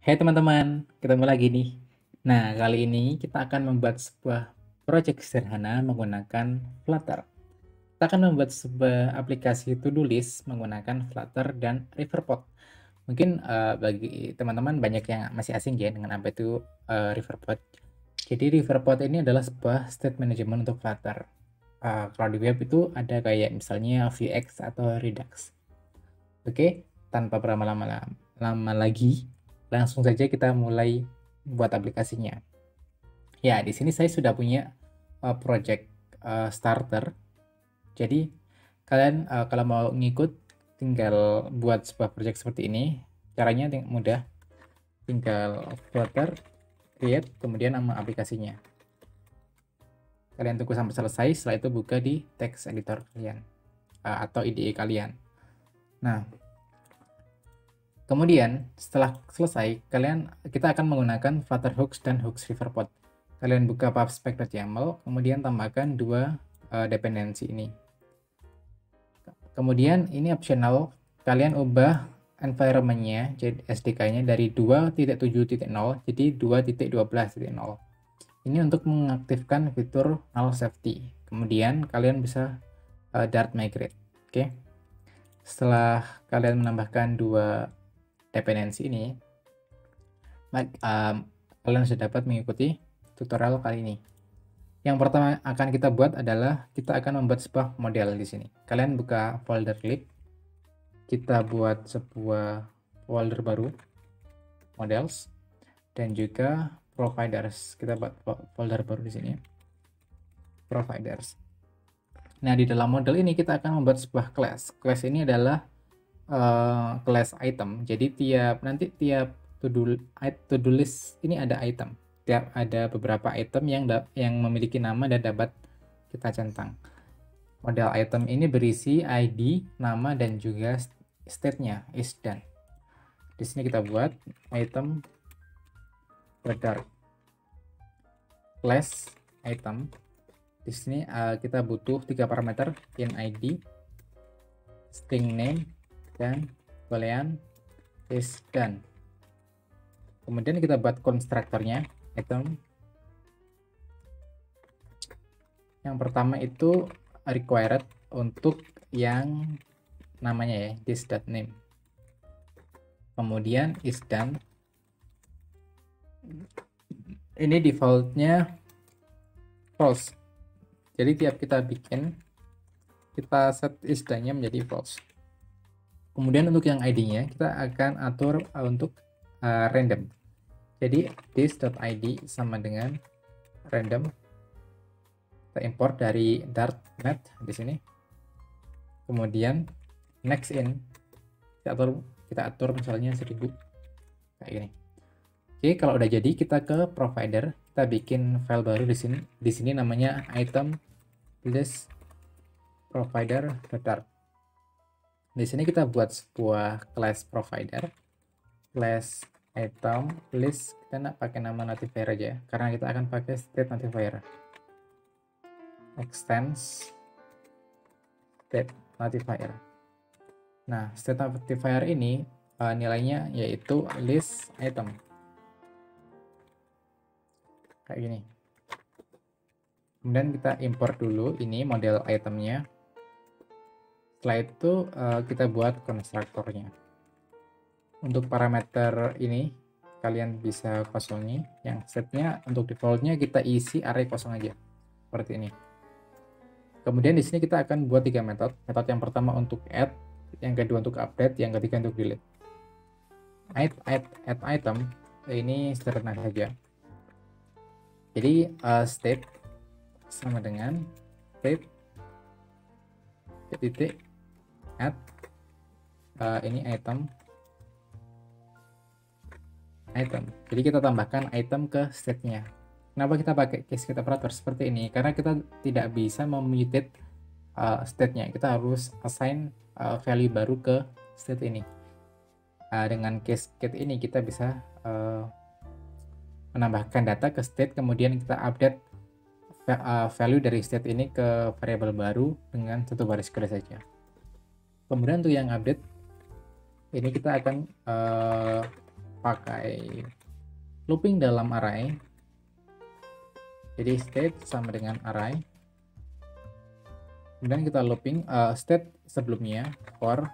Hai teman-teman, ketemu lagi nih. Nah, kali ini kita akan membuat sebuah project sederhana menggunakan Flutter. Kita akan membuat sebuah aplikasi to-do list menggunakan Flutter dan Riverpod. Mungkin bagi teman-teman banyak yang masih asing ya dengan apa itu Riverpod. Jadi Riverpod ini adalah sebuah state management untuk Flutter. Kalau di web itu ada kayak misalnya Vuex atau Redux. Oke, tanpa berlama-lama lama lagi, langsung saja kita mulai buat aplikasinya. Ya, di sini saya sudah punya project starter. Jadi kalian kalau mau ngikut tinggal buat sebuah project seperti ini. Caranya mudah, tinggal Flutter, create, kemudian nama aplikasinya. Kalian tunggu sampai selesai, setelah itu buka di text editor kalian atau IDE kalian. Nah, kemudian setelah selesai, kita akan menggunakan Flutter Hooks dan Hooks Riverpod. Kalian buka pubspec.yaml, kemudian tambahkan dua dependensi ini. Kemudian ini optional, kalian ubah environment-nya, jadi SDK-nya dari 2.7.0 jadi 2.12.0. Ini untuk mengaktifkan fitur null safety. Kemudian kalian bisa Dart migrate. Oke. Setelah kalian menambahkan dua dependensi ini, kalian sudah dapat mengikuti tutorial kali ini. Yang pertama akan kita buat adalah kita akan membuat sebuah model di sini. Kalian buka folder lib, kita buat sebuah folder baru, models, dan juga providers. Kita buat folder baru di sini, providers. Nah, di dalam model ini kita akan membuat sebuah class. Class ini adalah class item. Jadi tiap to-do list ini ada item. Tiap ada beberapa item yang memiliki nama dan dapat kita centang. Model item ini berisi ID, nama, dan juga state-nya is done. Di sini kita buat item header class item. Di sini kita butuh 3 parameter, in ID, string name, dan boolean is done. Kemudian kita buat konstruktornya item. Yang pertama itu required untuk yang namanya ya, this.name. Kemudian is done. Ini defaultnya false. Jadi tiap kita bikin, kita set is done-nya menjadi false. Kemudian untuk yang ID-nya kita akan atur untuk random. Jadi this.id sama dengan random. Kita import dari Dart.net di sini. Kemudian next in kita atur misalnya 1000 kayak gini. Oke, kalau udah jadi kita ke provider, kita bikin file baru di sini. Di sini namanya item list provider dart. Di sini kita buat sebuah class provider, class item list. Kita nggak pakai nama notifier aja karena kita akan pakai state notifier. Extends state notifier. Nah, state notifier ini nilainya yaitu list item. Kayak gini. Kemudian kita import dulu ini model itemnya. Setelah itu kita buat konstruktornya. Untuk parameter ini kalian bisa kosongi. Yang setnya untuk defaultnya kita isi array kosong aja seperti ini. Kemudian di sini kita akan buat 3 metode. Metode yang pertama untuk add, yang kedua untuk update, yang ketiga untuk delete. Add item ini sederhana saja. Jadi state sama dengan state titik add ini item. Jadi kita tambahkan item ke state-nya. Kenapa kita pakai case get operator seperti ini? Karena kita tidak bisa memutate state-nya. Kita harus assign value baru ke state ini. Dengan case get ini kita bisa menambahkan data ke state, kemudian kita update value dari state ini ke variabel baru dengan satu baris kode saja. Kemudian untuk yang update ini kita akan pakai looping dalam array. Jadi state sama dengan array, kemudian kita looping state sebelumnya for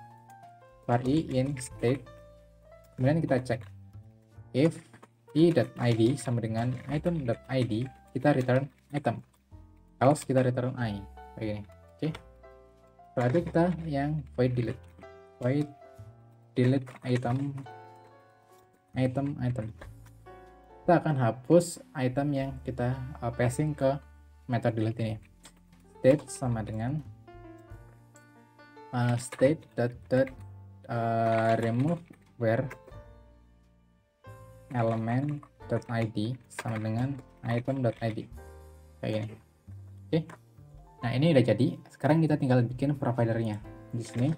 i in state, kemudian kita cek if i.id sama dengan item.id, kita return item, else kita return i, kayak gini. Oke, setelah itu kita yang void delete item. Kita akan hapus item yang kita passing ke method delete ini. State sama dengan state remove where element.id sama dengan item.id, kayak gini. Oke, nah ini udah jadi. Sekarang kita tinggal bikin providernya. Di sini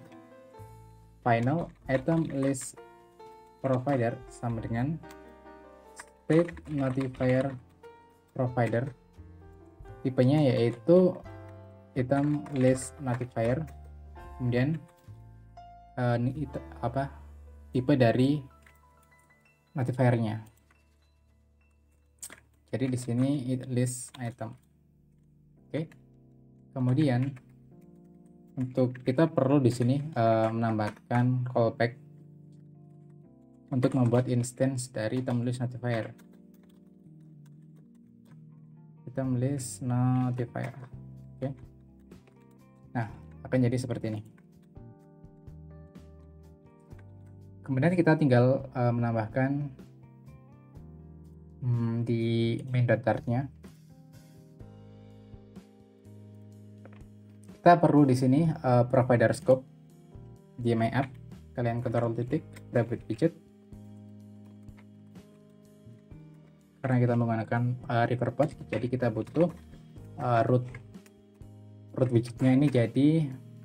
final item list provider sama dengan state notifier provider, tipenya yaitu item list notifier, kemudian tipe dari notifiernya. Jadi di sini list item. Oke, kemudian untuk kita perlu di sini menambahkan callback untuk membuat instance dari item list notifier. Item list notifier. Oke. Nah, akan jadi seperti ini. Kemudian kita tinggal menambahkan di main dart-nya. Kita perlu di sini provider scope di my app. Kalian kontrol titik private widget. Karena kita menggunakan river pod, jadi kita butuh root widgetnya ini jadi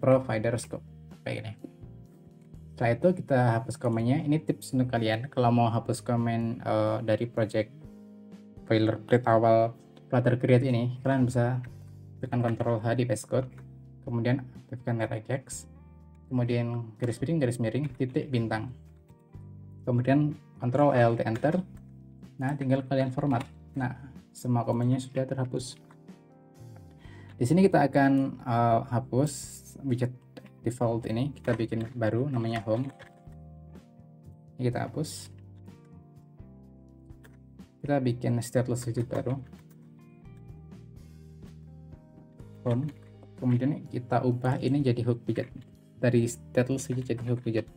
provider scope, kayak gini. Setelah itu kita hapus komennya. Ini tips untuk kalian kalau mau hapus komen dari project boilerplate awal Flutter Create ini, kalian bisa tekan Ctrl H di paste code, kemudian aktifkan regex, kemudian garis miring titik bintang, kemudian Ctrl Alt Enter. Nah, tinggal kalian format. Nah, semua komennya sudah terhapus. Di sini kita akan hapus widget default ini, kita bikin baru namanya home. Ini kita hapus. Kita bikin stateless widget baru, home. Kemudian kita ubah ini jadi hook widget, dari stateless widget jadi hook widget.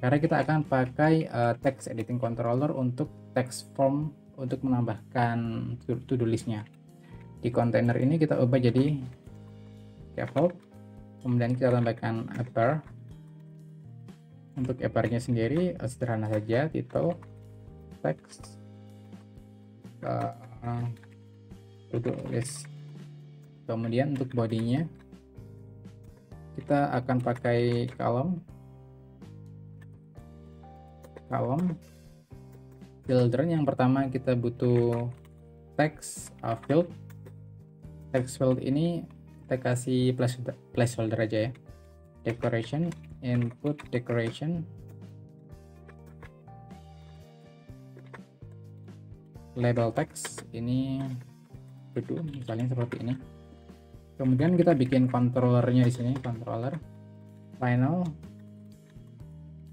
Karena kita akan pakai text editing controller untuk text form untuk menambahkan to-do listnya. Di kontainer ini kita ubah jadi default, kemudian kita tambahkan upper. Untuk uppernya sendiri sederhana saja, title text to-do list. Kemudian untuk bodinya kita akan pakai column filter. Yang pertama kita butuh text field. Text field ini kita kasih placeholder aja ya. Decoration, input decoration, label text ini duduk misalnya seperti ini. Kemudian kita bikin controllernya di sini, controller final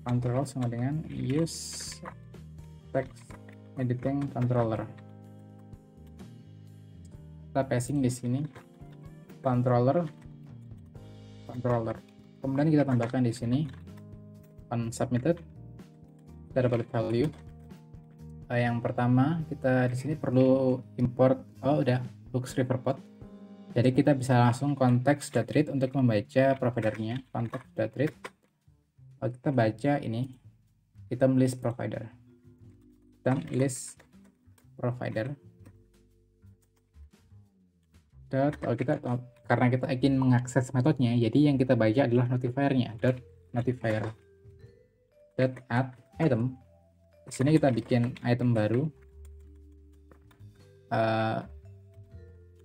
control sama dengan use text editing controller. Kita passing di sini controller. Kemudian kita tambahkan di sini on submitted. Kita dapat value. Yang pertama kita di sini perlu import hooks river pod. Jadi kita bisa langsung context.read untuk membaca providernya. Context.read. Kita baca ini item list provider. Karena kita ingin mengakses metodenya, jadi yang kita baca adalah notifiernya. Notifier add item. Di sini kita bikin item baru.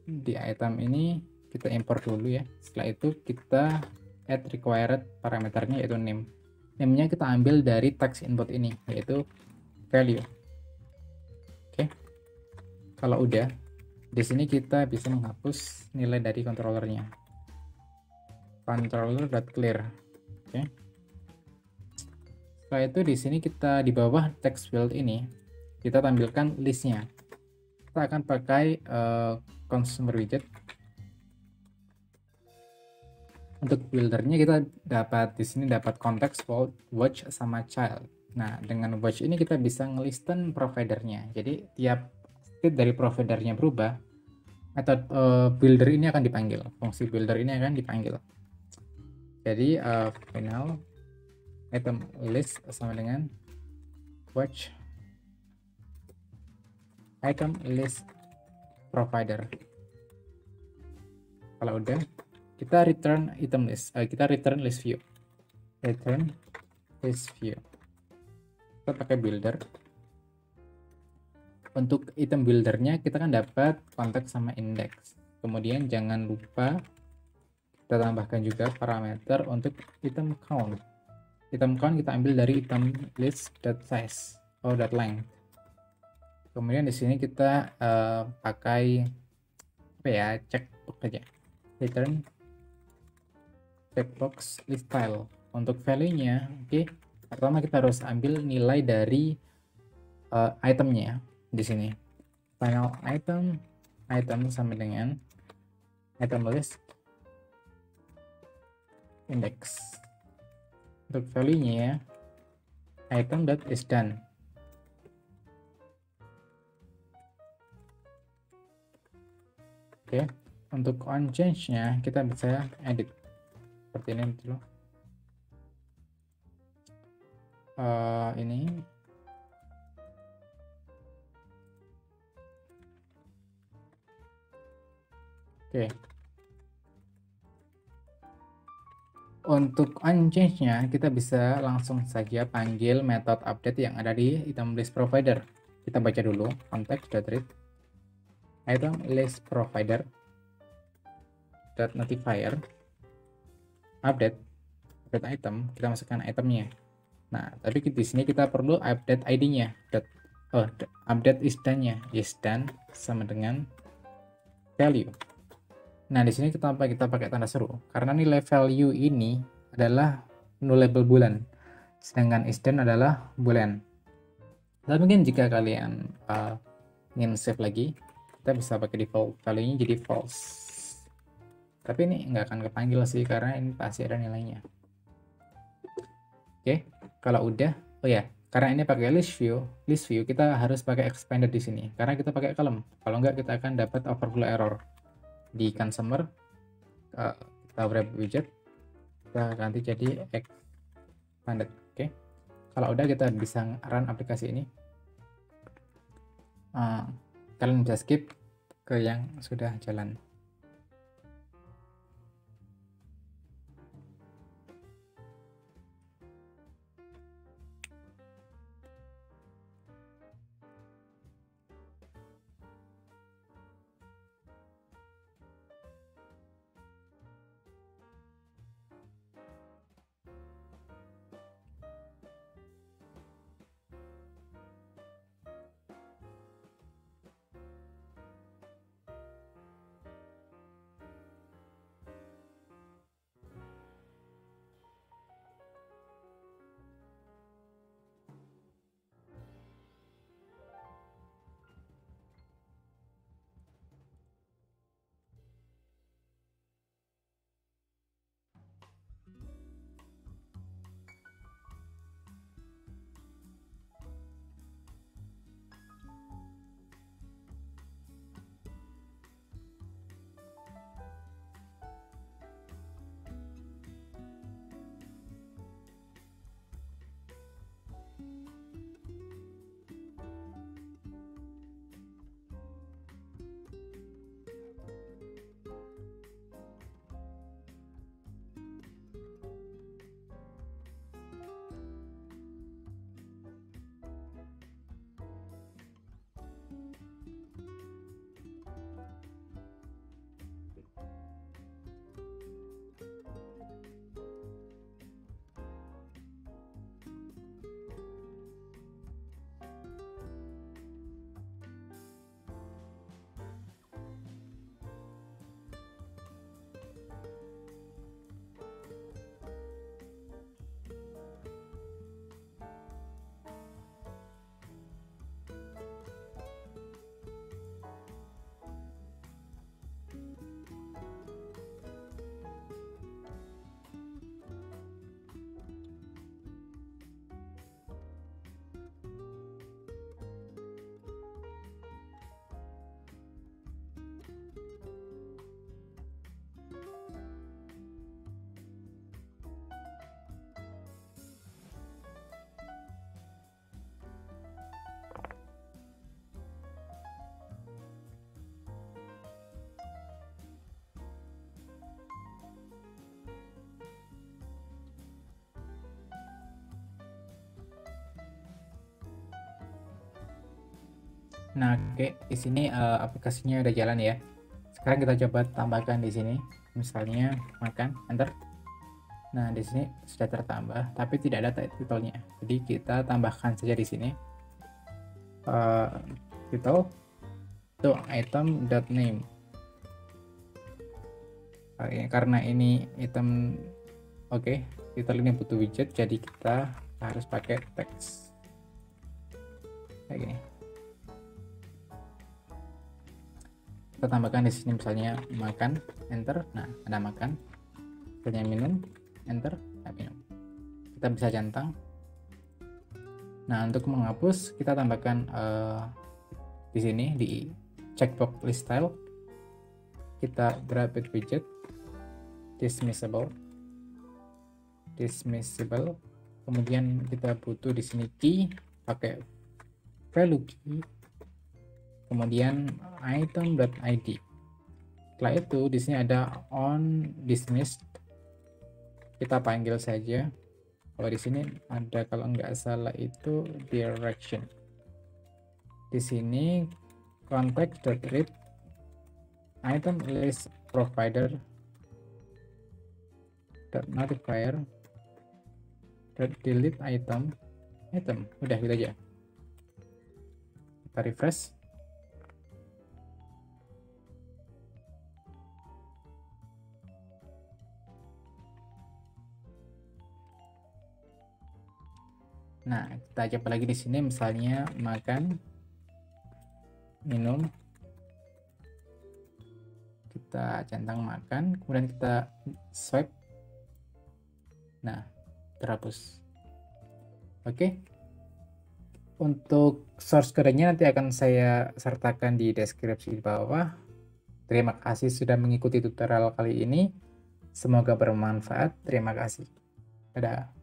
Di item ini kita import dulu ya. Setelah itu kita add required parameternya yaitu name. Name-nya kita ambil dari text input ini, yaitu value. Oke. Kalau udah, di sini kita bisa menghapus nilai dari controllernya. Controller.clear. Oke. Setelah itu di sini kita di bawah text field ini kita tampilkan listnya. Kita akan pakai consumer widget. Untuk buildernya kita dapat di sini dapat context, watch, sama child. Nah, dengan watch ini kita bisa ngelisten providernya. Jadi tiap state dari providernya berubah, metode builder ini akan dipanggil. Fungsi builder ini akan dipanggil. Jadi final item list sama dengan watch item list provider. Kalau udah, kita return item list, kita return list view. Return list view. Kita pakai builder. Untuk item buildernya kita kan dapat konteks sama index. Kemudian jangan lupa kita tambahkan juga parameter untuk item count. Item count kita ambil dari item list.size atau .length. Kemudian di sini kita pakai apa ya, checkbox aja. Return checkbox list style. Untuk value-nya, oke. Pertama kita harus ambil nilai dari itemnya di sini. Final item sama dengan item list index. Untuk value-nya ya, item that is done. Oke, untuk on change-nya kita bisa edit seperti ini dulu. Ini oke. Untuk on change-nya kita bisa langsung saja panggil method update yang ada di item list provider. Kita baca dulu context.read item list provider .notifier update item, kita masukkan itemnya. Nah, tapi di sini kita perlu update ID-nya. Update is done sama dengan value. Nah, di sini kita pakai tanda seru karena nilai value ini adalah nullable boolean, sedangkan is done adalah boolean. Tapi mungkin jika kalian ingin save lagi, kita bisa pakai default value-nya jadi false. Tapi ini nggak akan kepanggil sih karena ini pasti ada nilainya. Oke, kalau udah, oh ya, karena ini pakai list view kita harus pakai expanded di sini karena kita pakai column. Kalau nggak kita akan dapat overflow error. Di consumer kita wrap widget, kita ganti jadi expanded. Oke, kalau udah kita bisa run aplikasi ini. Kalian bisa skip ke yang sudah jalan. Nah, oke, di sini aplikasinya udah jalan ya. Sekarang kita coba tambahkan di sini, misalnya makan, enter. Nah, di sini sudah tertambah, tapi tidak ada title-nya. Jadi kita tambahkan saja di sini title to item.name. Karena ini item, oke, title ini butuh widget, jadi kita harus pakai teks kayak gini. Kita tambahkan di sini misalnya makan, enter. Nah, ada makan. Misalnya minum, enter. Nah, minum. Kita bisa centang. Nah, untuk menghapus kita tambahkan di sini di checkbox list style. Kita grab it widget dismissible. Kemudian kita butuh di sini key, pakai value key. Kemudian item.id. Setelah itu di sini ada on dismissed. Kita panggil saja. Kalau di sini ada, kalau nggak salah itu direction. Di sini context.read item list provider notifier delete item. Udah gitu aja. Kita refresh. Nah, kita coba lagi di sini, misalnya makan, minum. Kita centang makan, kemudian kita swipe. Nah, terhapus. Oke. Untuk source code-nya nanti akan saya sertakan di deskripsi di bawah. Terima kasih sudah mengikuti tutorial kali ini. Semoga bermanfaat. Terima kasih. Dadah.